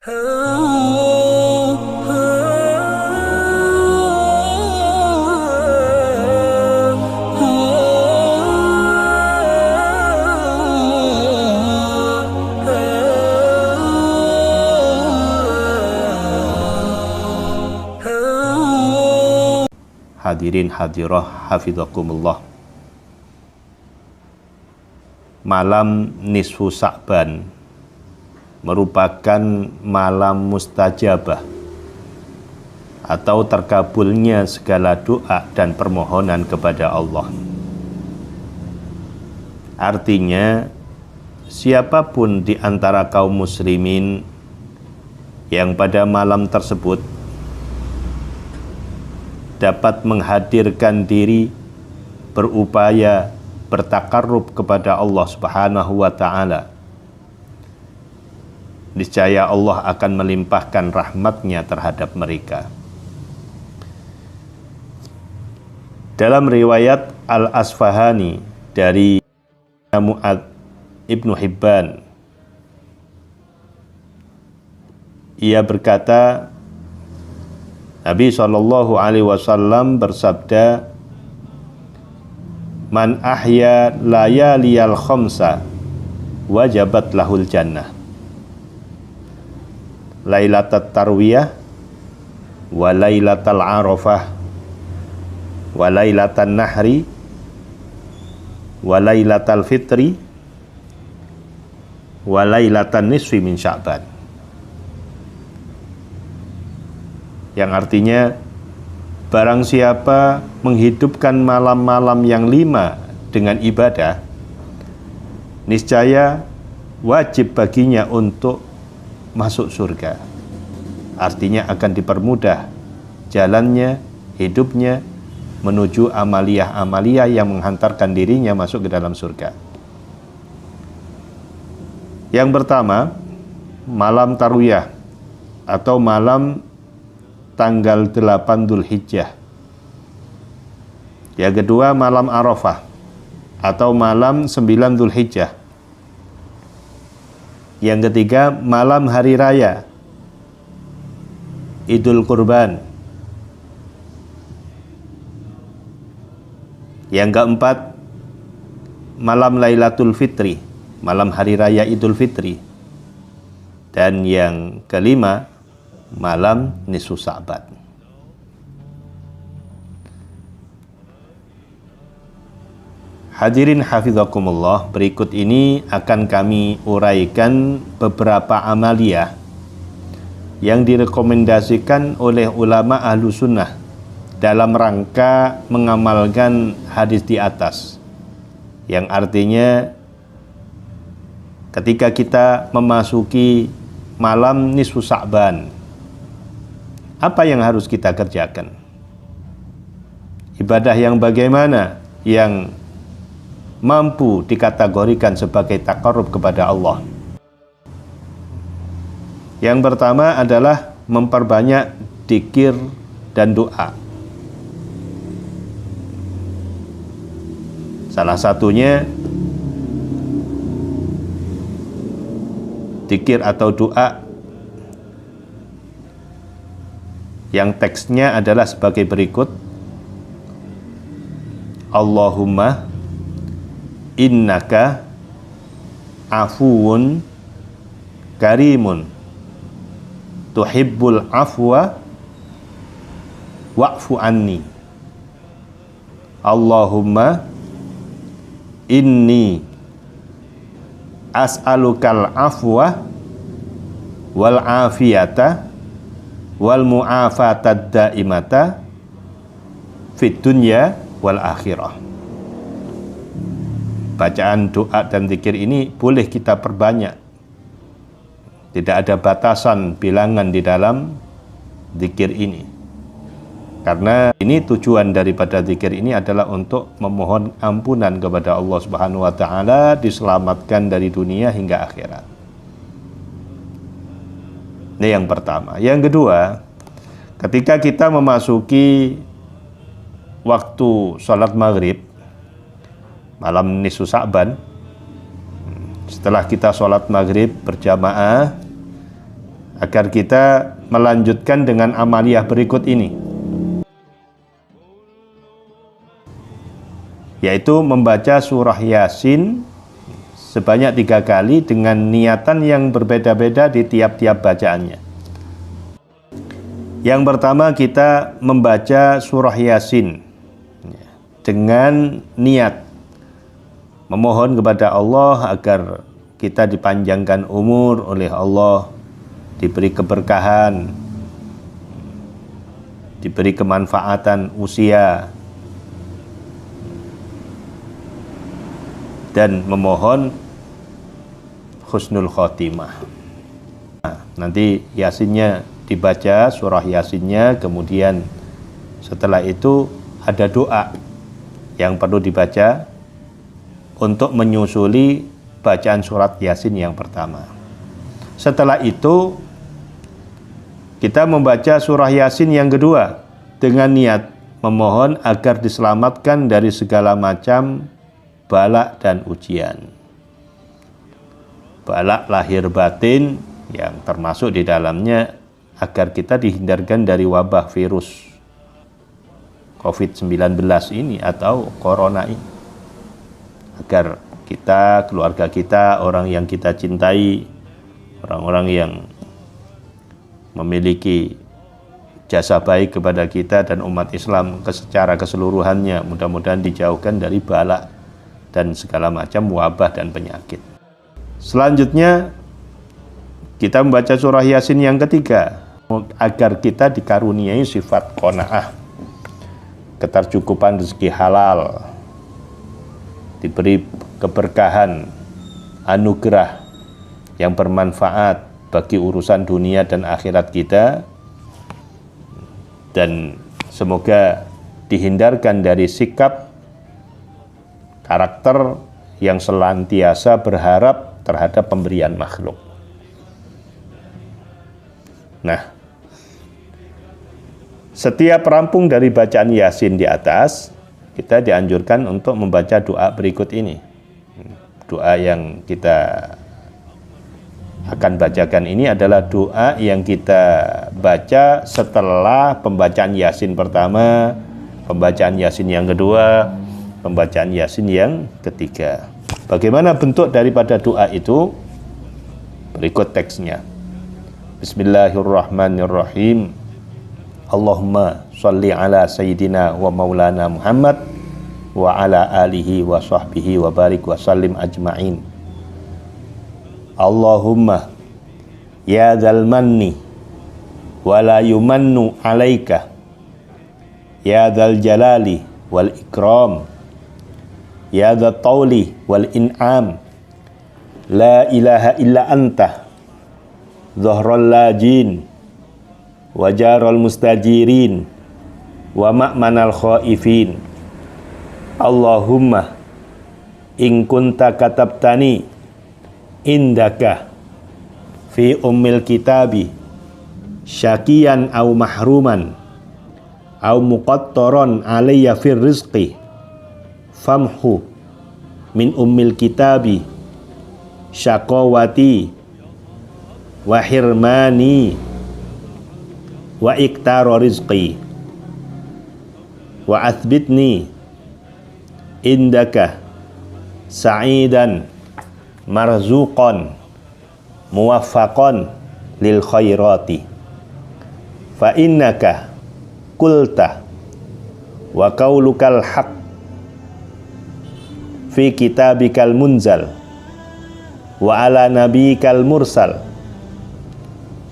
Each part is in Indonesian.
Hadirin hadirah hafizakumullah. Malam nisfu Sa'ban merupakan malam mustajabah atau terkabulnya segala doa dan permohonan kepada Allah. Artinya, siapapun di antara kaum muslimin yang pada malam tersebut dapat menghadirkan diri, berupaya bertakarrub kepada Allah Subhanahu wa ta'ala, niscaya Allah akan melimpahkan rahmatnya terhadap mereka. Dalam riwayat Al-Asfahani dari Mu'adz Ibnu Hibban, ia berkata, Nabi SAW bersabda, "Man ahya layaliyal khamsa wajabat lahul jannah. Lailatat tarwiyah wa lailatal arafah wa lailatan nahri wa lailatal fitri wa lailatan nisfi min Sya'ban." Yang artinya, barang siapa menghidupkan malam-malam yang 5 dengan ibadah, niscaya wajib baginya untuk masuk surga. Artinya akan dipermudah jalannya, hidupnya menuju amaliyah-amaliyah yang menghantarkan dirinya masuk ke dalam surga. Yang pertama, malam tarwiyah atau malam tanggal 8 Dzulhijjah. Yang kedua, malam Arafah atau malam 9 Dzulhijjah. Yang ketiga, malam hari raya Idul Kurban. Yang keempat, malam Lailatul Fitri, malam hari raya Idul Fitri. Dan yang kelima, malam nisfu Sa'ban. Hadirin hafizakumullah, berikut ini akan kami uraikan beberapa amaliyah yang direkomendasikan oleh ulama ahlu sunnah dalam rangka mengamalkan hadis di atas, yang artinya ketika kita memasuki malam nisfu Sa'ban, apa yang harus kita kerjakan? Ibadah yang bagaimana yang mampu dikategorikan sebagai takarrub kepada Allah? Yang pertama adalah memperbanyak dzikir dan doa. Salah satunya dzikir atau doa yang teksnya adalah sebagai berikut: Allahumma innaka afuwun karimun tuhibbul afwa wa'fu anni. Allahumma inni as'alukal afwa wal afiyata wal mu'afatad daimata fid dunya wal akhirah. Bacaan doa dan zikir ini boleh kita perbanyak. Tidak ada batasan bilangan di dalam zikir ini. Karena ini tujuan daripada zikir ini adalah untuk memohon ampunan kepada Allah Subhanahu wa taala, diselamatkan dari dunia hingga akhirat. Ini yang pertama. Yang kedua, ketika kita memasuki waktu sholat maghrib, malam nisfu Sa'ban, setelah kita sholat maghrib berjamaah, agar kita melanjutkan dengan amaliyah berikut ini, yaitu membaca surah Yasin sebanyak 3 kali dengan niatan yang berbeda-beda di tiap-tiap bacaannya. Yang pertama, kita membaca surah Yasin dengan niat memohon kepada Allah agar kita dipanjangkan umur oleh Allah, diberi keberkahan, diberi kemanfaatan usia, dan memohon husnul khotimah. Nah, nanti Yasinnya dibaca, surah Yasinnya, kemudian setelah itu ada doa yang perlu dibaca untuk menyusuli bacaan surat Yasin yang pertama. Setelah itu kita membaca surah Yasin yang kedua dengan niat memohon agar diselamatkan dari segala macam balak dan ujian. Balak lahir batin yang termasuk di dalamnya agar kita dihindarkan dari wabah virus COVID-19 ini atau corona ini, agar kita, keluarga kita, orang yang kita cintai, orang-orang yang memiliki jasa baik kepada kita dan umat Islam secara keseluruhannya, mudah-mudahan dijauhkan dari balak dan segala macam wabah dan penyakit. Selanjutnya kita membaca surah Yasin yang ketiga agar kita dikaruniai sifat qanaah, ketercukupan rezeki halal, diberi keberkahan, anugerah yang bermanfaat bagi urusan dunia dan akhirat kita, dan semoga dihindarkan dari sikap karakter yang senantiasa berharap terhadap pemberian makhluk. Nah, setiap rampung dari bacaan Yasin di atas, kita dianjurkan untuk membaca doa berikut ini. Doa yang kita akan bacakan ini adalah doa yang kita baca setelah pembacaan Yasin pertama, pembacaan Yasin yang kedua, pembacaan Yasin yang ketiga. Bagaimana bentuk daripada doa itu? Berikut teksnya. Bismillahirrahmanirrahim. Allahumma sholli ala sayyidina wa maulana Muhammad wa ala alihi wa sahbihi wa barik wa sallim ajma'in. Allahumma ya dzal manni wa la yumannu alaika ya dzal jalali wal ikram ya dzal tawli wal in'am la ilaha illa anta dhahral lajin wajarul mustajirin wa ma'manal khaifin. Allahumma in kunta katabtani indaka fi ummil kitabi syakiyan au mahruman au muqattaran alayya fir rizqi famhu min ummil kitabi syaqawati wa hirmani wa iktaro rizqi wa athbitni indaka sa'idan marzuqan muwaffaqan lil khairati fa innaka qulta wa qaulukal haq fi kitabikal munzal wa ala nabiyikal mursal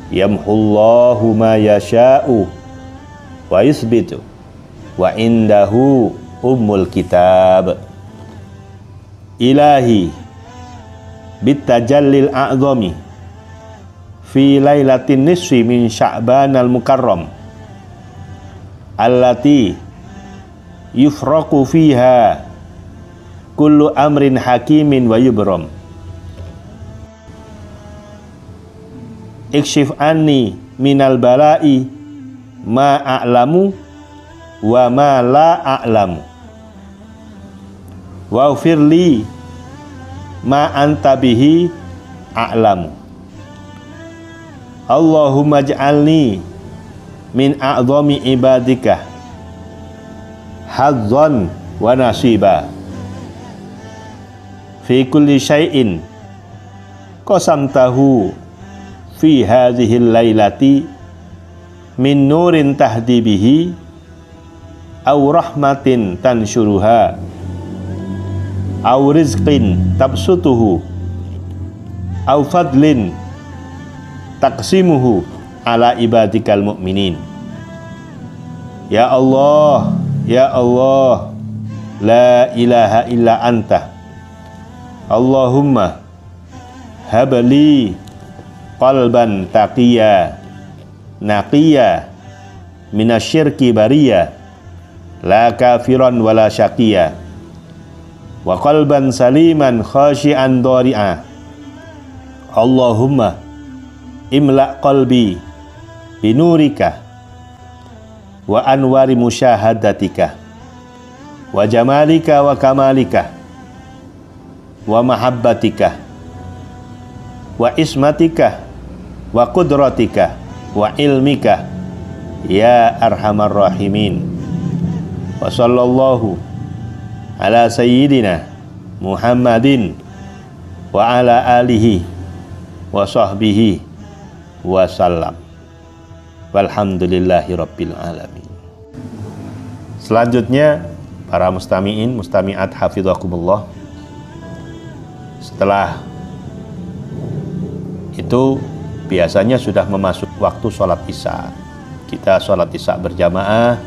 yamhullahu ma yasha'u wa yusbitu wa indahu ummul kitab. Ilahi bitajallil a'zami fi lailatin nisfi min sya'banal mukarram allati yufraqu fiha kullu amrin hakimin wa yubram. Ikshif anni minal bala'i ma a'lamu wa ma la a'lamu wa ufirli ma anta bihi a'lamu. Allahumma ij'alni min a'zami ibadika hazzan wa nasiba fi kulli syai'in qasamtahu fi hadhihi lailati min nurin tahdi bihi aw rahmatin tansyuruha aw rizqin tabsutuhu aw fadlin taqsimuhu ala ibadikal mu'minin. Ya Allah, ya Allah, la ilaha illa anta, Allahumma habli qalban taqiyya naqiyya minasyirki bariyya la kafiran wala syaqiyya wa qalban saliman khashi'an dhari'a. Allahumma imla qalbi binurika wa anwari musyahadatika wa jamalika wa kamalika wa mahabbatika wa ismatika wa qudratika wa ilmika ya arhamar rahimin. Wa sallallahu ala sayyidina Muhammadin wa ala alihi wa sahbihi wa sallam. Walhamdulillahi rabbil alamin. Selanjutnya para mustami'in, mustami'at hafizakumullah, setelah itu biasanya sudah memasuki waktu sholat isya. Kita sholat isya berjamaah.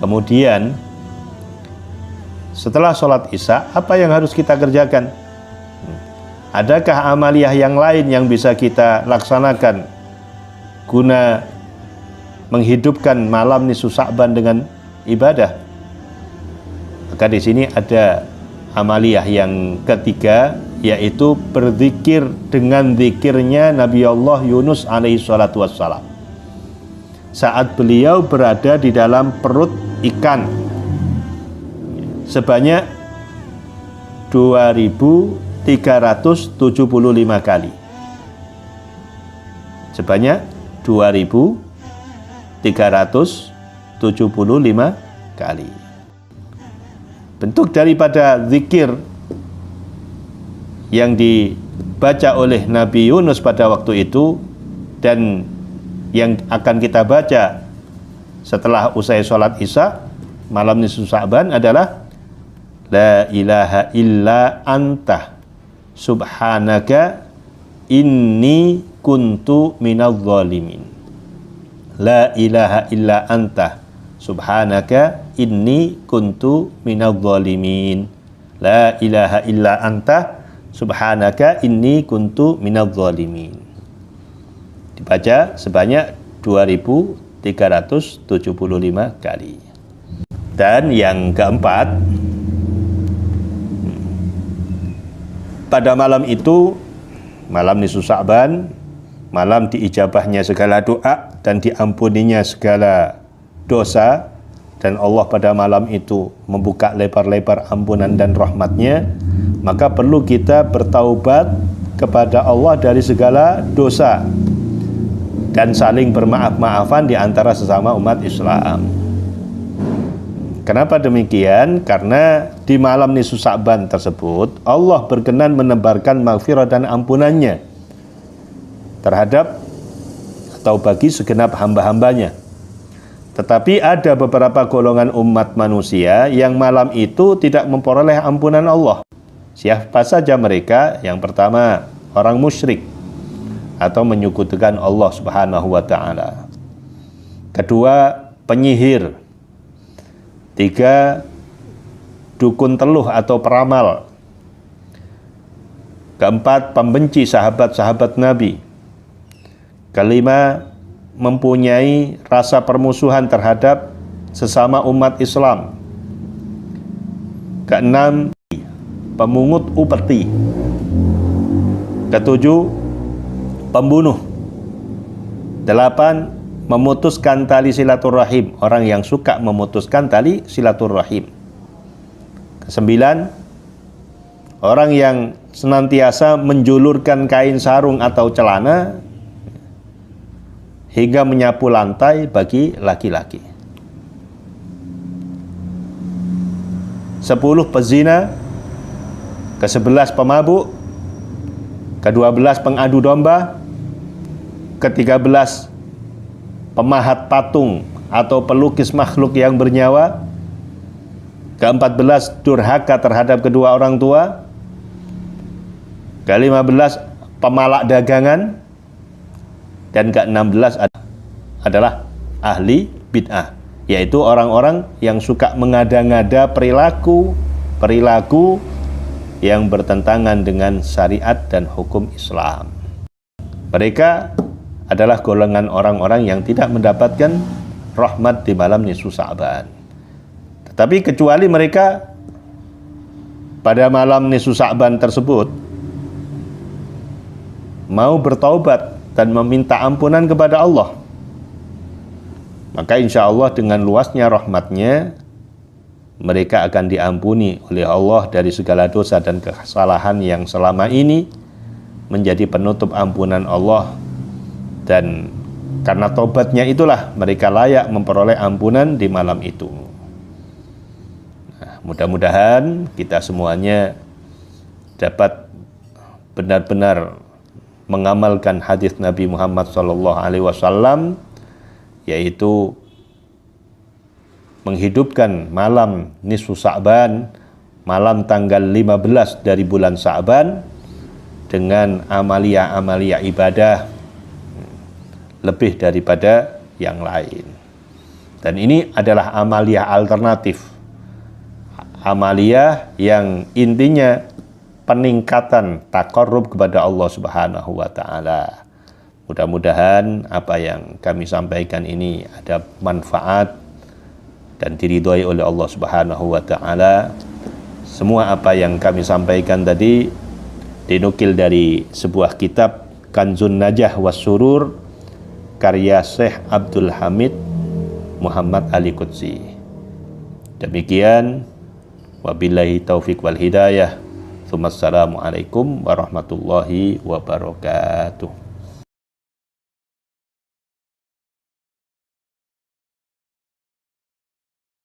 Kemudian setelah sholat isya, apa yang harus kita kerjakan? Adakah amaliyah yang lain yang bisa kita laksanakan guna menghidupkan malam nisfu Sya'ban dengan ibadah? Maka di sini ada amaliyah yang ketiga, yaitu berzikir dengan zikirnya Nabi Allah Yunus alaihi salatu wassalam saat beliau berada di dalam perut ikan sebanyak 2375 kali. Sebanyak 2375 kali. Bentuk daripada zikir yang dibaca oleh Nabi Yunus pada waktu itu dan yang akan kita baca setelah usai sholat isya malam nisfu Sya'ban adalah la ilaha illa anta subhanaka inni kuntu minadh dhalimin. La ilaha illa anta subhanaka inni kuntu minadh dhalimin. La ilaha illa anta subhanaka inni kuntu minadh dhalimin. Dibaca sebanyak 2375 kali. Dan yang keempat, pada malam itu, malam nisfu Sya'ban, malam diijabahnya segala doa dan diampuninya segala dosa, dan Allah pada malam itu membuka lebar-lebar ampunan dan rahmatnya, maka perlu kita bertaubat kepada Allah dari segala dosa dan saling bermaaf-maafan di antara sesama umat Islam. Kenapa demikian? Karena di malam nisfu Sya'ban tersebut Allah berkenan menebarkan maghfirah dan ampunannya terhadap atau bagi segenap hamba-hambanya. Tetapi ada beberapa golongan umat manusia yang malam itu tidak memperoleh ampunan Allah. Siapa saja mereka? Yang pertama, orang musyrik atau menyekutukan Allah Subhanahu wa ta'ala. Kedua, penyihir. Tiga, dukun teluh atau peramal. Keempat, pembenci sahabat-sahabat Nabi. Kelima, mempunyai rasa permusuhan terhadap sesama umat Islam. Keenam, pemungut upeti. Ketujuh, pembunuh. 8, memutuskan tali silaturahim, orang yang suka memutuskan tali silaturahim. 9, orang yang senantiasa menjulurkan kain sarung atau celana hingga menyapu lantai bagi laki-laki. 10 pezina, ke-11 pemabuk, ke-12 pengadu domba, ke-13 pemahat patung atau pelukis makhluk yang bernyawa, ke-14 durhaka terhadap kedua orang tua, ke-15 pemalak dagangan, dan ke-16 adalah ahli bid'ah, yaitu orang-orang yang suka mengada-ngada perilaku yang bertentangan dengan syariat dan hukum Islam. Mereka adalah golongan orang-orang yang tidak mendapatkan rahmat di malam nisfu Sa'ban. Tetapi kecuali mereka pada malam nisfu Sa'ban tersebut mau bertaubat dan meminta ampunan kepada Allah, maka insya Allah dengan luasnya rahmatnya mereka akan diampuni oleh Allah dari segala dosa dan kesalahan yang selama ini menjadi penutup ampunan Allah, dan karena taubatnya itulah mereka layak memperoleh ampunan di malam itu. Nah, mudah-mudahan kita semuanya dapat benar-benar mengamalkan hadis Nabi Muhammad SAW, yaitu menghidupkan malam nisfu Sa'ban, malam tanggal 15 dari bulan Sa'ban, dengan amalia-amalia ibadah lebih daripada yang lain. Dan ini adalah amalia alternatif, amalia yang intinya peningkatan taqarrub kepada Allah Subhanahu wa taala. Mudah-mudahan apa yang kami sampaikan ini ada manfaat dan diridhoi oleh Allah Subhanahu wa taala. Semua apa yang kami sampaikan tadi dinukil dari sebuah kitab Kanzun Najah was Surur karya Syekh Abdul Hamid Muhammad Ali Qudsi. Demikian, wabillahi taufiq wal hidayah. Assalamualaikum warahmatullahi wabarakatuh.